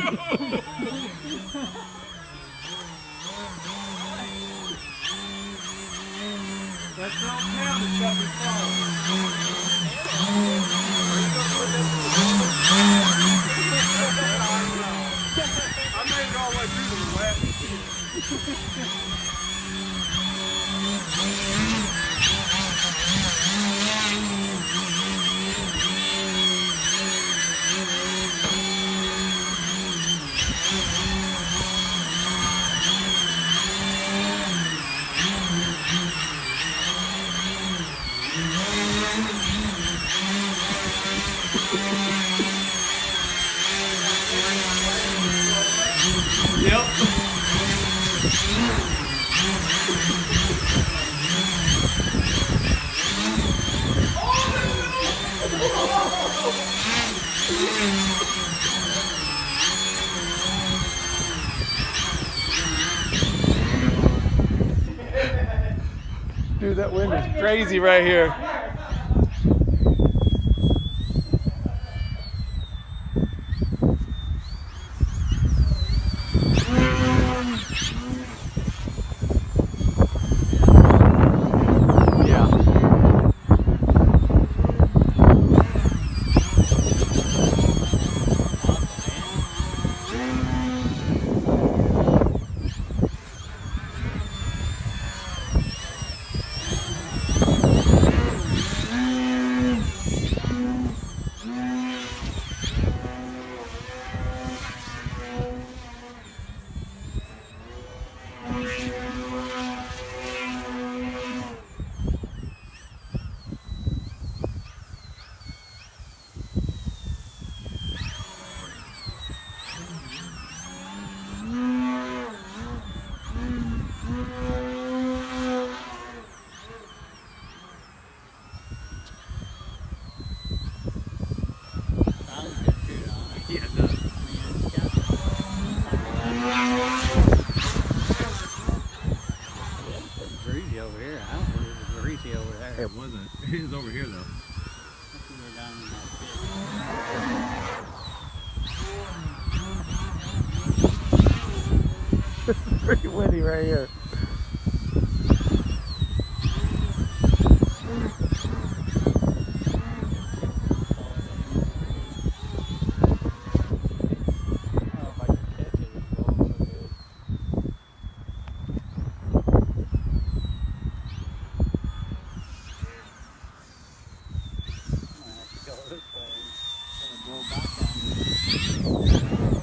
That's not count, it's got to be followed. I made it all the way through to the wet. Yep. Dude, that wind is crazy right here. Breezy over here. I don't think it was breezy over there. It wasn't. It was over here though. We're down in that pit. It's pretty windy right here. This way and blow back down.